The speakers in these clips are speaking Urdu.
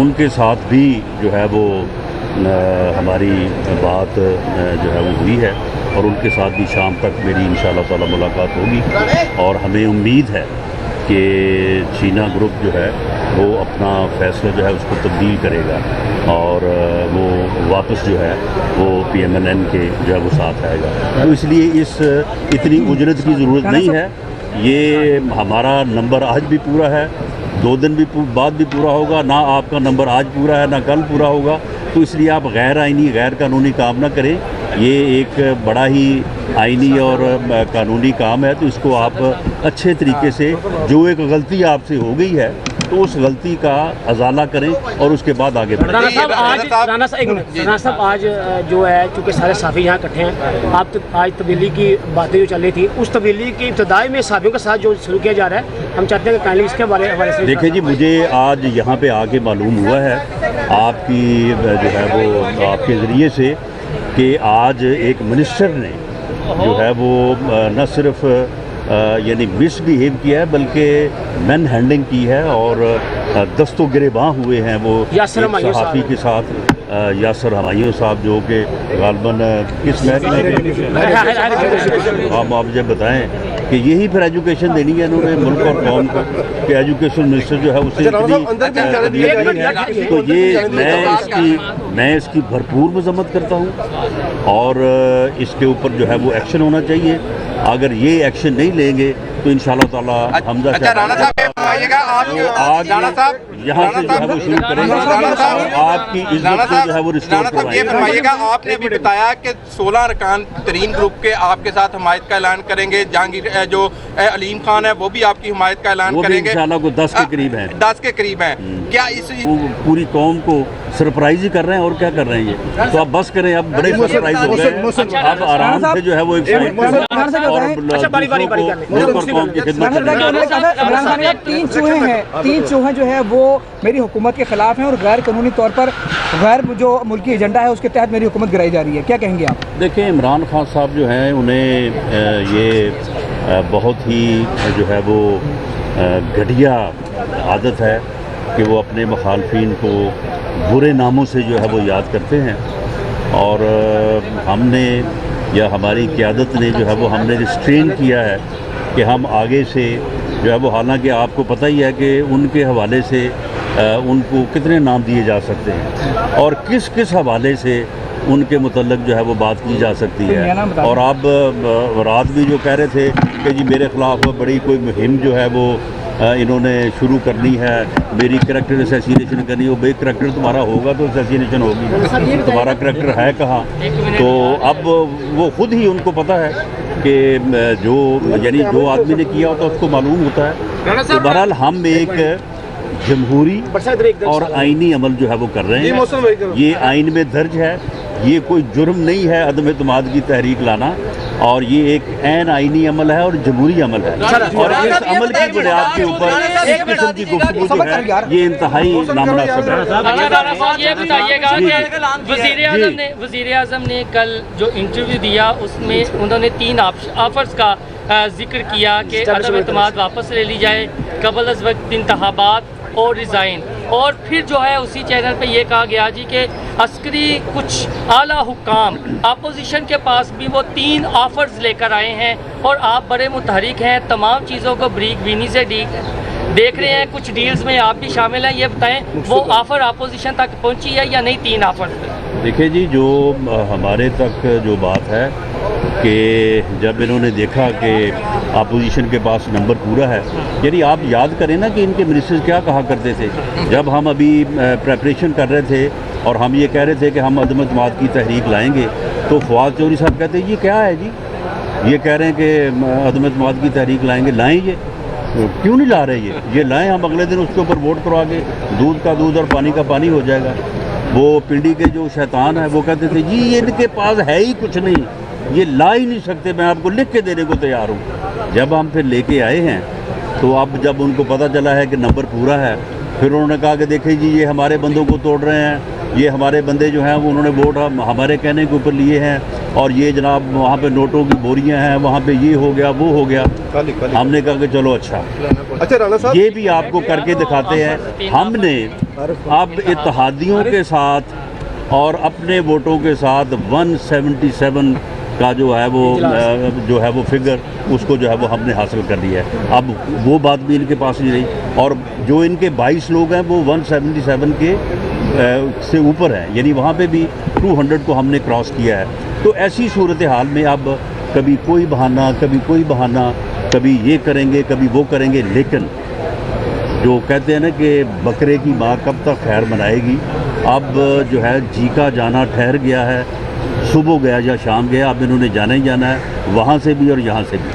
ان کے ساتھ بھی جو ہے وہ ہماری بات جو ہے وہ ہوئی ہے، اور ان کے ساتھ بھی شام تک میری انشاءاللہ تعالی ملاقات ہوگی، اور ہمیں امید ہے کہ چینا گروپ جو ہے وہ اپنا فیصلہ جو ہے اس کو تبدیل کرے گا، اور وہ واپس جو ہے وہ PMLN کے جو ہے وہ ساتھ آئے گا۔ تو اس لیے اتنی اجرت کی ضرورت نہیں ہے، یہ ہمارا نمبر آج بھی پورا ہے، 2 دن بھی بعد بھی پورا ہوگا، نہ آپ کا نمبر آج پورا ہے نہ کل پورا ہوگا، تو اس لیے آپ غیر آئینی غیر قانونی کام نہ کریں، یہ ایک بڑا ہی آئینی اور قانونی کام ہے، تو اس کو آپ اچھے طریقے سے، جو ایک غلطی آپ سے ہو گئی ہے تو اس غلطی کا ازالہ کریں اور اس کے بعد آگے بڑھیں۔ رانا صاحب آج جو ہے چونکہ سارے صحافی یہاں اکٹھے ہیں، آپ آج تبدیلی کی باتیں جو چل رہی تھی، اس تبدیلی کی ابتدائی میں صحافیوں کے ساتھ جو شروع کیا جا رہا ہے، ہم چاہتے ہیں کہ کائنڈلی اس کے حوالے سے دیکھیں جی، مجھے آج یہاں پہ آ کے معلوم ہوا ہے آپ کی جو ہے وہ آپ کے ذریعے سے کہ آج ایک منسٹر نے جو ہے وہ نہ صرف یعنی مس بیہیو کیا ہے بلکہ مین ہینڈلنگ کی ہے، اور دست و گریباں ہوئے ہیں وہ صحافی کے ساتھ، یاسر ہمایوں صاحب جو کہ غالباً کس محکمے کے، آپ مجھے بتائیں کہ یہی پھر ایجوکیشن دینی ہے انہوں نے ملک اور قوم کو، کہ ایجوکیشن منسٹر جو ہے اسے تو یہ میں اس کی بھرپور مذمت کرتا ہوں، اور اس کے اوپر جو ہے وہ ایکشن ہونا چاہیے۔ اگر یہ ایکشن نہیں لیں گے تو انشاءاللہ تعالی حمزہ یہاں سے جو ہے وہ شروع کریں گے، آپ کی عزت کو جو ہے وہ ریسٹور کروائیں گے۔ آپ نے بھی بتایا کہ 16 ارکان ترین گروپ کے آپ کے ساتھ حمایت کا اعلان کریں گے، جہانگیر جو علیم خان ہے وہ بھی آپ کی حمایت کا اعلان کریں گے، وہ بھی انشاءاللہ کو 10 کے قریب ہیں، 10 کے قریب ہیں۔ کیا اس پوری قوم کو سرپرائز ہی کر رہے ہیں، اور کیا کر رہے ہیں یہ تو اب بس کریں، اب بڑے سرپرائز ہو گئے ہیں، اب آرام سے جو ہے وہ ایک سائڈ پر اور ملک اور قوم کی خدمت کریں۔ 3 چوہے جو ہے وہ میری حکومت کے خلاف ہیں، اور غیر قانونی طور پر غیر جو ملکی ایجنڈا ہے اس کے تحت میری حکومت گرائی جا رہی ہے، کیا کہیں گے آپ؟ دیکھیں، عمران خان صاحب جو ہیں انہیں یہ بہت ہی جو ہے وہ گھٹیا عادت ہے کہ وہ اپنے مخالفین کو برے ناموں سے جو ہے وہ یاد کرتے ہیں، اور ہم نے یا ہماری قیادت نے جو ہے وہ ہم نے ریسٹرین کیا ہے کہ ہم آگے سے جو ہے وہ، حالانکہ آپ کو پتہ ہی ہے کہ ان کے حوالے سے ان کو کتنے نام دیے جا سکتے ہیں، اور کس کس حوالے سے ان کے متعلق جو ہے وہ بات کی جا سکتی ہے۔ اور آپ رات بھی جو کہہ رہے تھے کہ جی میرے خلاف بڑی کوئی مہم جو ہے وہ انہوں نے شروع کرنی ہے، میری کریکٹر اسیسینیشن کرنی ہو، بھائی کریکٹر تمہارا ہوگا تو اسیسینیشن ہوگی، تمہارا کریکٹر ہے کہاں؟ تو اب وہ خود ہی ان کو پتہ ہے کہ یعنی جو آدمی نے کیا ہوتا ہے اس کو معلوم ہوتا ہے۔ تو بہرحال ہم ایک جمہوری اور آئینی عمل جو ہے وہ کر رہے ہیں، یہ آئین میں درج ہے، یہ کوئی جرم نہیں ہے عدم اعتماد کی تحریک لانا، اور یہ ایک عین آئینی عمل ہے اور جمہوری عمل ہے، اور اس عمل کی بنیاد کے اوپر اس قسم کی گفتگو جو ہے یہ انتہائی نامناسب ہے۔ یہ بتائیے گا کہ وزیر اعظم نے کل جو انٹرویو دیا اس میں انہوں نے 3 آفرز کا ذکر کیا کہ عدم اعتماد واپس لے لی جائے، قبل از وقت انتخابات اور ریزائن، اور پھر جو ہے اسی چینل پہ یہ کہا گیا جی کہ عسکری کچھ اعلیٰ حکام اپوزیشن کے پاس بھی وہ 3 آفرز لے کر آئے ہیں، اور آپ بڑے متحرک ہیں، تمام چیزوں کو بریک بینی سے دیکھ رہے ہیں، کچھ ڈیلز میں آپ بھی شامل ہیں، یہ بتائیں وہ آفر اپوزیشن تک پہنچی ہے یا نہیں 3 آفر؟ دیکھیں جی، جو ہمارے تک جو بات ہے کہ جب انہوں نے دیکھا کہ اپوزیشن کے پاس نمبر پورا ہے، یعنی آپ یاد کریں نا کہ ان کے منسٹر کیا کہا کرتے تھے جب ہم ابھی پریپریشن کر رہے تھے اور ہم یہ کہہ رہے تھے کہ ہم عدم اعتماد کی تحریک لائیں گے، تو فواد چودھری صاحب کہتے ہیں یہ کیا ہے جی، یہ کہہ رہے ہیں کہ عدم اعتماد کی تحریک لائیں گے، لائیں یہ کیوں نہیں لا رہے، یہ لائیں، ہم اگلے دن اس کے اوپر ووٹ کروا کے دودھ کا دودھ اور پانی کا پانی ہو جائے گا۔ وہ پنڈی کے جو شیطان ہیں وہ کہتے تھے جی ان کے پاس ہے ہی کچھ نہیں، یہ لا ہی نہیں سکتے، میں آپ کو لکھ کے دینے کو تیار ہوں۔ جب ہم پھر لے کے آئے ہیں تو اب جب ان کو پتہ چلا ہے کہ نمبر پورا ہے، پھر انہوں نے کہا کہ دیکھیں جی یہ ہمارے بندوں کو توڑ رہے ہیں، یہ ہمارے بندے جو ہیں وہ انہوں نے ووٹ ہمارے کہنے کے اوپر لیے ہیں، اور یہ جناب وہاں پہ نوٹوں کی بوریاں ہیں، وہاں پہ یہ ہو گیا وہ ہو گیا۔ ہم نے کہا کہ چلو اچھا، اچھا رانا صاحب، یہ بھی آپ کو کر کے دکھاتے ہیں. ہم نے اب اتحادیوں کے ساتھ اور اپنے ووٹوں کے ساتھ 177 کا جو ہے وہ فگر اس کو جو ہے وہ ہم نے حاصل کر لیا ہے. اب وہ بات بھی ان کے پاس نہیں رہی, اور جو ان کے 22 لوگ ہیں وہ 177 کے سے اوپر ہیں, یعنی وہاں پہ بھی 200 کو ہم نے کراس کیا ہے. تو ایسی صورتحال میں اب کبھی کوئی بہانہ, کبھی کوئی بہانہ, کبھی یہ کریں گے, کبھی وہ کریں گے, لیکن جو کہتے ہیں نا کہ بکرے کی ماں کب تک خیر منائے گی, اب جو ہے جی کا جانا ٹھہر گیا ہے. صبح گیا یا شام گیا, اب انہوں نے جانا ہی جانا ہے, وہاں سے بھی اور یہاں سے بھی.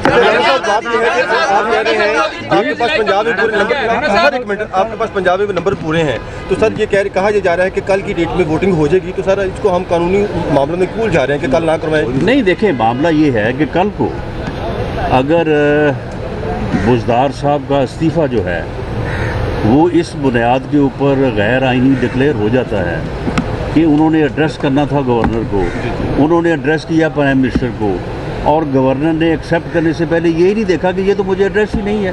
بات یہ ہے کہ آپ کہہ رہے ہیں آپ کے پاس پنجاب میں پورے نمبر, ایک منٹ, آپ کے پاس پنجاب میں نمبر پورے ہیں, تو سر یہ کہا جا رہا ہے کہ کل کی ڈیٹ میں ووٹنگ ہو جائے گی, تو سر اس کو ہم قانونی معاملوں میں کیوں جا رہے ہیں کہ کل نہ کروائیں؟ نہیں دیکھیں, معاملہ یہ ہے کہ کل کو اگر بزدار صاحب کا استعفیٰ جو ہے وہ اس بنیاد کے اوپر غیر آئینی ڈکلیئر ہو جاتا ہے کہ انہوں نے ایڈریس کرنا تھا گورنر کو, انہوں نے ایڈریس کیا پرائم منسٹر کو, اور گورنر نے ایکسیپٹ کرنے سے پہلے یہی نہیں دیکھا کہ یہ تو مجھے ایڈریس ہی نہیں ہے.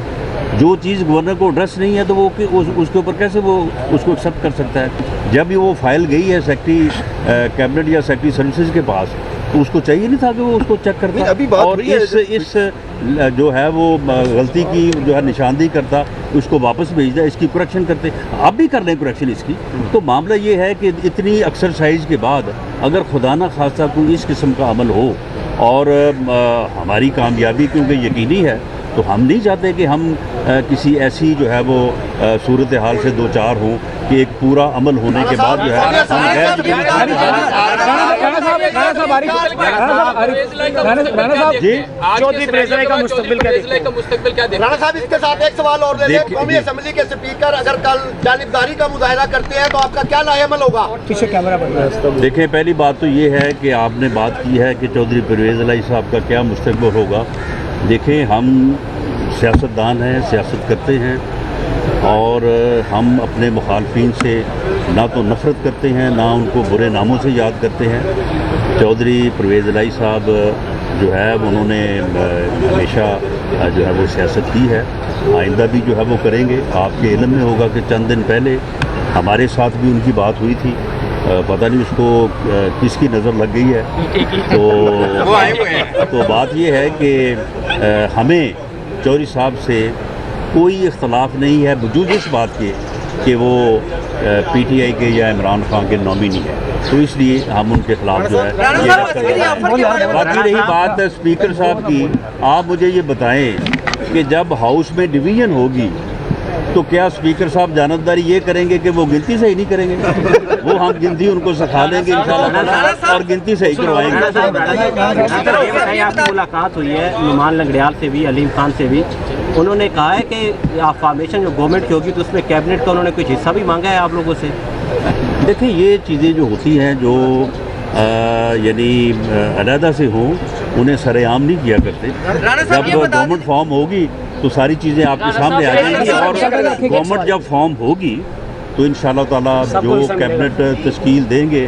جو چیز گورنر کو ایڈریس نہیں ہے تو وہ اس کے اوپر کیسے وہ اس کو ایکسیپٹ کر سکتا ہے؟ جب یہ وہ فائل گئی ہے سیکرٹری کیبنٹ یا سیکرٹری سروسز کے پاس, تو اس کو چاہیے نہیں تھا کہ وہ اس کو چیک کرتا, اور اس جو ہے وہ غلطی کی جو ہے نشاندہی کرتا, اس کو واپس بھیجتا, اس کی کریکشن کرتے. اب بھی کر لیں کریکشن اس کی. تو معاملہ یہ ہے کہ اتنی ایکسرسائز کے بعد اگر خدا نہ خواستہ کوئی اس قسم کا عمل ہو, اور ہماری کامیابی کیونکہ یقینی ہے, تو ہم نہیں چاہتے کہ ہم کسی ایسی جو ہے وہ صورتحال سے دو چار ہوں کہ ایک پورا عمل ہونے کے بعد جو ہے جی چودھری پریزلے کا مستقبل کیا دیکھیں؟ رانا صاحب اس کے ساتھ ایک سوال اور لے لیں, قومی اسمبلی کے اسپیکر اگر کل جانبداری کا مظاہرہ کرتے ہیں تو آپ کا کیا لاہ عمل ہوگا؟ پیچھے کیمرہ بن دیکھیں, پہلی بات تو یہ ہے کہ آپ نے بات کی ہے کہ چودھری پرویز الہی صاحب کا کیا مستقبل ہوگا. دیکھیں, ہم سیاستدان ہیں, سیاست کرتے ہیں, اور ہم اپنے مخالفین سے نہ تو نفرت کرتے ہیں, نہ ان کو برے ناموں سے یاد کرتے ہیں. چودھری پرویز الہی صاحب جو ہے انہوں نے ہمیشہ جو ہے وہ سیاست کی ہے, آئندہ بھی جو ہے وہ کریں گے. آپ کے علم میں ہوگا کہ چند دن پہلے ہمارے ساتھ بھی ان کی بات ہوئی تھی, پتہ نہیں اس کو کس کی نظر لگ گئی ہے. تو بات یہ ہے کہ ہمیں چودھری صاحب سے کوئی اختلاف نہیں ہے, بجوز اس بات کے کہ وہ پی ٹی آئی کے یا عمران خان کے نامینی ہیں, تو اس لیے ہم ان کے خلاف جو ہے باقی رہی بات اسپیکر صاحب کی, آپ مجھے یہ بتائیں کہ جب ہاؤس میں ڈویژن ہوگی تو کیا اسپیکر صاحب جانبداری یہ کریں گے کہ وہ گنتی صحیح نہیں کریں گے؟ وہ ہم گنتی ان کو سکھا دیں گے انشاءاللہ, اور گنتی صحیح کروائیں گے. آپ کی ملاقات ہوئی ہے نعمان لنگڑیال سے بھی, علیم خان سے بھی, انہوں نے کہا ہے کہ فارمیشن جو گورنمنٹ کی ہوگی تو اس میں کیبنٹ کا انہوں نے کچھ حصہ بھی مانگا ہے آپ لوگوں سے. دیکھیں, یہ چیزیں جو ہوتی ہیں جو یعنی علیحدہ سے ہوں, انہیں سر عام نہیں کیا کرتے. جب گورنمنٹ فارم ہوگی تو ساری چیزیں آپ کے سامنے آ جائیں گی, اور گورنمنٹ جب فارم ہوگی تو انشاءاللہ تعالیٰ جو کیبنٹ تشکیل دیں گے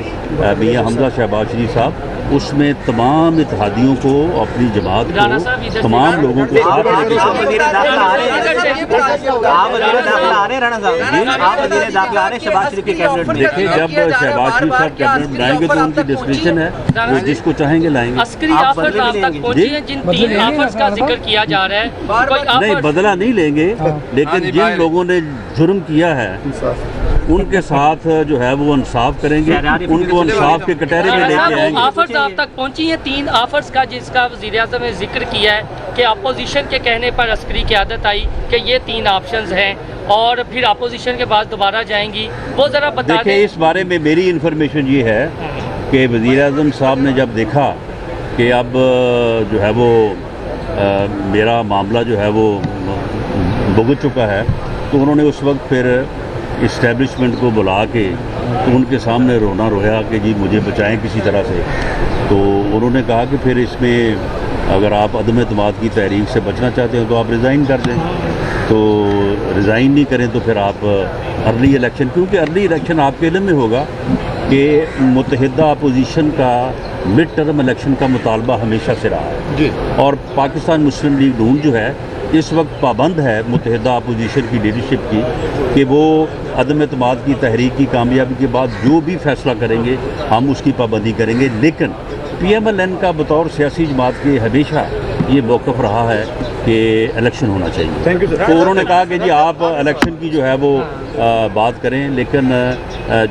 میاں حمزہ شہباز شریف صاحب, اس میں تمام اتحادیوں کو, اپنی جماعت کو, تمام لوگوں کو ساتھ لے کے آپ وزیر داخلہ آ رہے شہباز شریف کے کیبنٹ میں. دیکھیں, جب شہباز شریف صاحب کیبنٹ بنائیں گے تو ان کی ڈسکریشن ہے, وہ جس کو چاہیں گے لائیں گے. عسکری آفرز آپ تک پہنچی ہیں, جن 3 آفرز کا ذکر کیا جا رہا ہے, نہیں بدلہ نہیں لیں گے, لیکن جن لوگوں نے جرم کیا ہے ان کے ساتھ جو ہے وہ انصاف کریں گے, ان کو انصاف کے کٹہرے میں لے کے آئیں گے. آفرز آپ تک پہنچی ہیں 3 آفرز کا, جس کا وزیر اعظم نے ذکر کیا ہے کہ اپوزیشن کے کہنے پر عسکری قیادت آئی کہ یہ 3 آپشنز ہیں, اور پھر اپوزیشن کے بعد دوبارہ جائیں گی, وہ ذرا بتا دیں. دیکھیں, اس بارے میں میری انفارمیشن یہ ہے کہ وزیر اعظم صاحب نے جب دیکھا کہ اب جو ہے وہ میرا معاملہ جو ہے وہ بھگت چکا ہے, تو انہوں نے اس وقت پھر اسٹیبلشمنٹ کو بلا کے تو ان کے سامنے رونا رویا کہ جی مجھے بچائیں کسی طرح سے. تو انہوں نے کہا کہ پھر اس میں اگر آپ عدم اعتماد کی تحریک سے بچنا چاہتے ہیں تو آپ ریزائن کر دیں. تو ریزائن نہیں کریں تو پھر آپ ارلی الیکشن, کیونکہ ارلی الیکشن آپ کے علم میں ہوگا کہ متحدہ اپوزیشن کا مڈ ٹرم الیکشن کا مطالبہ ہمیشہ سے رہا ہے, اور پاکستان مسلم لیگ نون جو ہے اس وقت پابند ہے متحدہ اپوزیشن کی لیڈرشپ کی کہ وہ عدم اعتماد کی تحریک کی کامیابی کے بعد جو بھی فیصلہ کریں گے ہم اس کی پابندی کریں گے، لیکن پی ایم ایل این کا بطور سیاسی جماعت کے ہمیشہ یہ موقف رہا ہے کہ الیکشن ہونا چاہیے۔ تو انہوں نے کہا کہ جی آپ الیکشن کی جو ہے وہ بات کریں، لیکن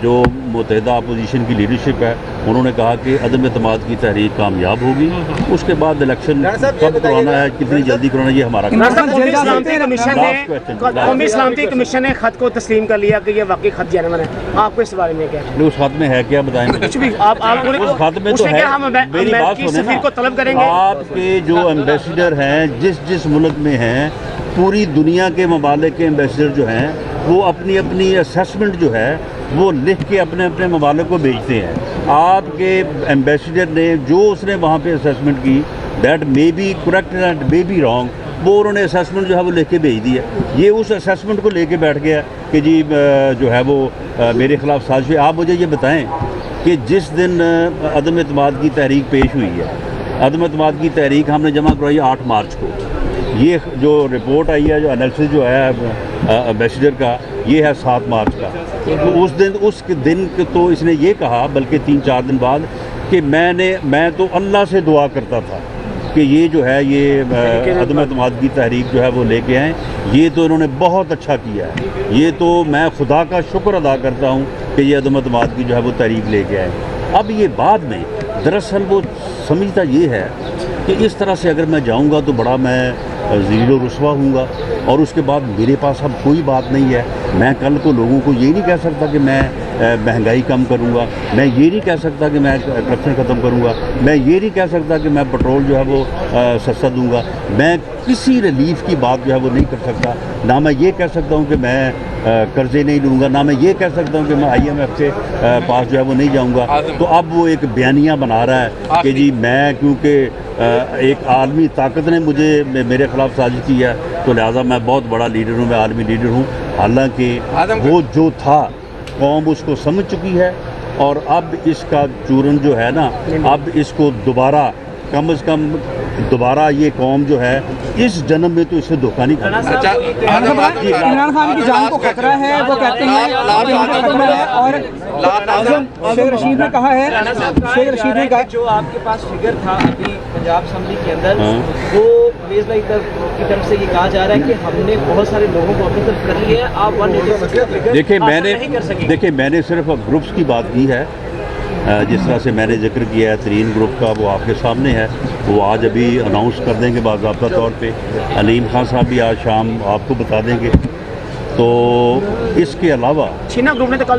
جو متحدہ اپوزیشن کی لیڈرشپ ہے انہوں نے کہا کہ عدم اعتماد کی تحریک کامیاب ہوگی، اس کے بعد الیکشن کب کروانا ہے، کتنی جلدی کروانا ہے، یہ ہمارا قومی سلامتی کمیشن نے خط کو تسلیم کر لیا کہ یہ واقعی خط جینوین ہے، آپ کو اس بارے میں کیا ہے؟ اس خط میں ہے کیا بتائیں گے؟ کچھ بھی آپ اس خط میں تو ہے، میری بات سنیں کو طلب کریں نا، گے آپ کے جو ایمبیسڈر ہیں جس ملک میں ہیں، پوری دنیا کے ممالک کے ایمبیسڈر جو ہیں وہ اپنی اپنی اسیسمنٹ جو ہے وہ لکھ کے اپنے اپنے ممالک کو بھیجتے ہیں۔ آپ کے ایمبیسڈر نے جو اس نے وہاں پہ اسیسمنٹ کی، that may be correct and may be wrong, وہ انہوں نے اسیسمنٹ جو ہے وہ لکھ کے بھیج دی ہے۔ یہ اس اسیسمنٹ کو لے کے بیٹھ گیا کہ جی جو ہے وہ میرے خلاف سازش ہے۔ آپ مجھے یہ بتائیں کہ جس دن عدم اعتماد کی تحریک پیش ہوئی ہے، عدم اعتماد کی تحریک ہم نے جمع کروائی 8 مارچ کو، یہ جو رپورٹ آئی ہے، جو انالیسس جو ہے ایمبیسڈر کا، یہ ہے 7 مارچ کا۔ تو اس دن تو اس نے یہ کہا، بلکہ 3-4 دن بعد، کہ میں تو اللہ سے دعا کرتا تھا کہ یہ جو ہے یہ عدم اعتماد کی تحریک جو ہے وہ لے کے آئیں، یہ تو انہوں نے بہت اچھا کیا ہے، یہ تو میں خدا کا شکر ادا کرتا ہوں کہ یہ عدم اعتماد کی جو ہے وہ تحریک لے کے آئیں۔ اب یہ بعد میں دراصل وہ سمجھتا یہ ہے کہ اس طرح سے اگر میں جاؤں گا تو بڑا میں ذلیل و رسوا ہوں گا، اور اس کے بعد میرے پاس اب کوئی بات نہیں ہے۔ میں کل کو لوگوں کو یہ نہیں کہہ سکتا کہ میں مہنگائی کم کروں گا، میں یہ نہیں کہہ سکتا کہ میں کرپشن ختم کروں گا، میں یہ نہیں کہہ سکتا کہ میں پٹرول جو ہے وہ سستا دوں گا، میں کسی ریلیف کی بات جو ہے وہ نہیں کر سکتا، نہ میں یہ کہہ سکتا ہوں کہ میں قرضے نہیں لوں گا، نہ میں یہ کہہ سکتا ہوں کہ میں IMF کے پاس جو ہے وہ نہیں جاؤں گا۔ تو اب وہ ایک بیانیہ بنا رہا ہے کہ جی میں کیونکہ ایک عالمی طاقت نے میرے خلاف سازش کی ہے تو لہٰذا میں بہت بڑا لیڈر ہوں، میں عالمی لیڈر ہوں، حالانکہ وہ جو تھا قوم اس کو سمجھ چکی ہے، اور اب اس کا چورن جو ہے نا، اب اس کو دوبارہ کم از کم دوبارہ یہ قوم جو ہے اس جنم میں تو اسے دھوکہ نہیں کرنا۔ عمران خان کی جان کو خطرہ ہے، وہ کہتے ہیں کہ ان کو خطرہ ہے، اور شیخ رشید نے کہا ہے، شیخ رشید نے کہا جو آپ کے پاس فگر تھا ابھی پنجاب اسمبلی کے اندر، وہ ویز بھائی کی طرف سے یہ کہا جا رہا ہے کہ ہم نے بہت سارے لوگوں کو اپنی طرف کر لیا ہے، آپ 180 دیکھیں میں نے صرف گروپس کی بات کی ہے، جس طرح سے میں نے ذکر کیا ہے ترین گروپ کا، وہ آپ کے سامنے ہے، وہ آج ابھی اناؤنس کر دیں گے باضابطہ طور پہ، علیم خان صاحب بھی آج شام آپ کو بتا دیں گے۔ تو اس کے علاوہ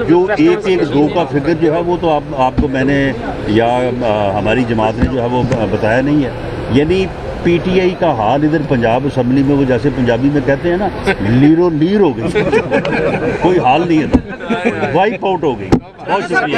جو ایک دو کا فگر جو ہے وہ تو آپ کو میں نے یا ہماری جماعت نے جو ہے وہ بتایا نہیں ہے، یعنی پی ٹی آئی کا حال ادھر پنجاب اسمبلی میں وہ جیسے پنجابی میں کہتے ہیں نا لیرو لیر ہو گئی، کوئی حال نہیں ہے، وائپ آؤٹ ہو گئی۔ بہت شکریہ۔